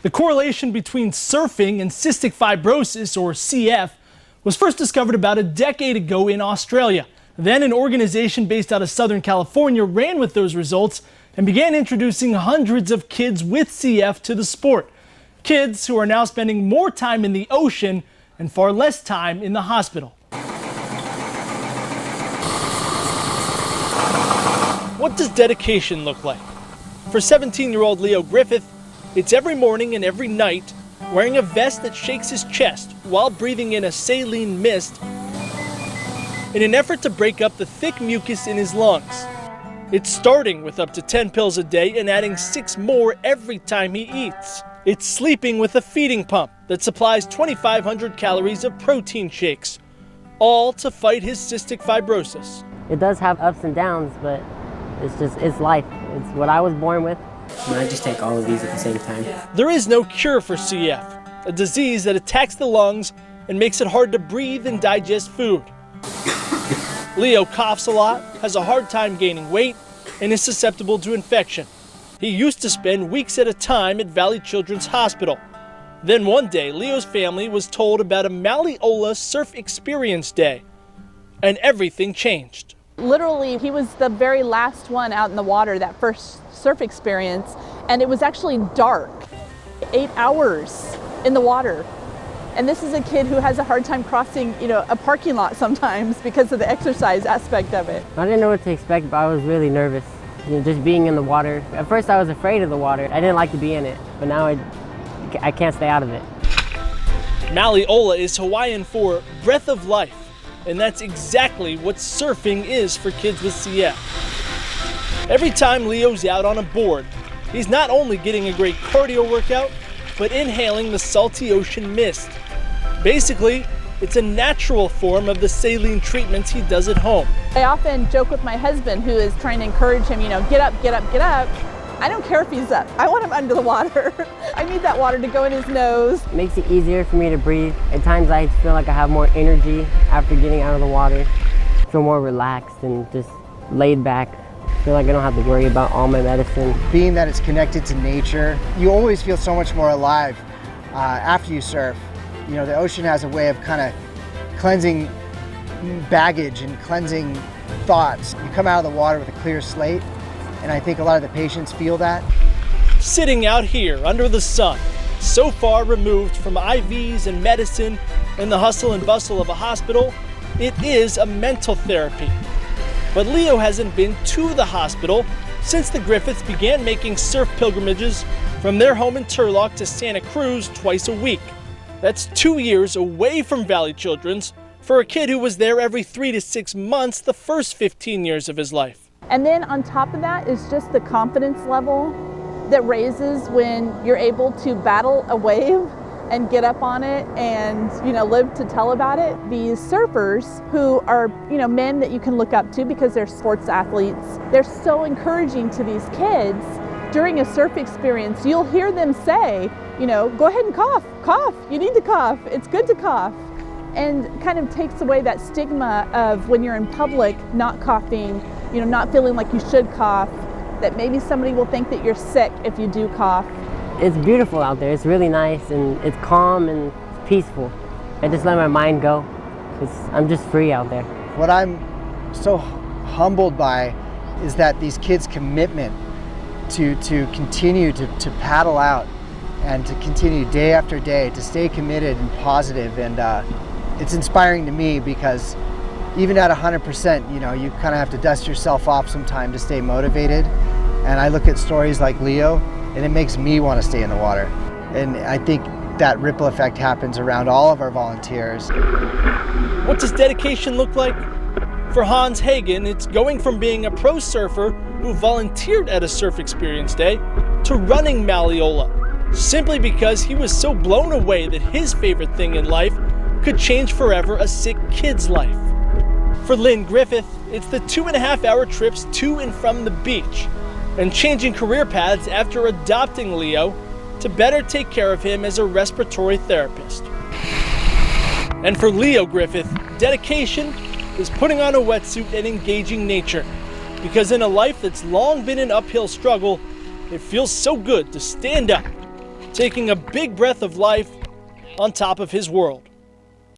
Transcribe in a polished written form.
The correlation between surfing and cystic fibrosis, or CF, was first discovered about a decade ago in Australia. Then an organization based out of Southern California ran with those results and began introducing hundreds of kids with CF to the sport. Kids who are now spending more time in the ocean and far less time in the hospital. What does dedication look like? For 17-year-old Leo Griffith, it's every morning and every night wearing a vest that shakes his chest while breathing in a saline mist in an effort to break up the thick mucus in his lungs. It's starting with up to 10 pills a day and adding 6 more every time he eats. It's sleeping with a feeding pump that supplies 2,500 calories of protein shakes, all to fight his cystic fibrosis. It does have ups and downs, but it's life. It's what I was born with. And I just take all of these at the same time. There is no cure for CF, a disease that attacks the lungs and makes it hard to breathe and digest food. Leo coughs a lot, has a hard time gaining weight, and is susceptible to infection. He used to spend weeks at a time at Valley Children's Hospital. Then one day, Leo's family was told about a Mauli Ola Surf Experience Day, and everything changed. Literally, he was the very last one out in the water, that first surf experience, and it was actually dark. 8 hours in the water. And this is a kid who has a hard time crossing, a parking lot sometimes because of the exercise aspect of it. I didn't know what to expect, but I was really nervous. Just being in the water. At first I was afraid of the water. I didn't like to be in it, but now I can't stay out of it. Mauli Ola is Hawaiian for breath of life, and that's exactly what surfing is for kids with CF. Every time Leo's out on a board, he's not only getting a great cardio workout, but inhaling the salty ocean mist. Basically, it's a natural form of the saline treatments he does at home. I often joke with my husband, who is trying to encourage him, get up, get up, get up. I don't care if he's up. I want him under the water. I need that water to go in his nose. It makes it easier for me to breathe. At times I feel like I have more energy after getting out of the water. I feel more relaxed and just laid back. I feel like I don't have to worry about all my medicine. Being that it's connected to nature, you always feel so much more alive after you surf. The ocean has a way of kind of cleansing baggage and cleansing thoughts. You come out of the water with a clear slate, and I think a lot of the patients feel that. Sitting out here under the sun, so far removed from IVs and medicine and the hustle and bustle of a hospital, it is a mental therapy. But Leo hasn't been to the hospital since the Griffiths began making surf pilgrimages from their home in Turlock to Santa Cruz twice a week. That's 2 years away from Valley Children's for a kid who was there every 3 to 6 months the first 15 years of his life. And then on top of that is just the confidence level that raises when you're able to battle a wave and get up on it and live to tell about it. These surfers who are men that you can look up to because they're sports athletes, they're so encouraging to these kids. During a surf experience, you'll hear them say, go ahead and cough, you need to cough, it's good to cough. And kind of takes away that stigma of when you're in public not coughing, not feeling like you should cough, that maybe somebody will think that you're sick if you do cough. It's beautiful out there. It's really nice and it's calm and it's peaceful. I just let my mind go because I'm just free out there. What I'm so humbled by is that these kids' commitment to continue to paddle out and to continue day after day, to stay committed and positive. And it's inspiring to me because even at 100%, you kind of have to dust yourself off sometime to stay motivated. And I look at stories like Leo, and it makes me want to stay in the water. And I think that ripple effect happens around all of our volunteers. What does dedication look like? For Hans Hagen, it's going from being a pro surfer who volunteered at a surf experience day to running Mauli Ola, simply because he was so blown away that his favorite thing in life could change forever a sick kid's life. For Lynn Griffith, it's the 2.5-hour trips to and from the beach and changing career paths after adopting Leo to better take care of him as a respiratory therapist. And for Leo Griffith, dedication is putting on a wetsuit and engaging nature, because in a life that's long been an uphill struggle, it feels so good to stand up taking a big breath of life on top of his world.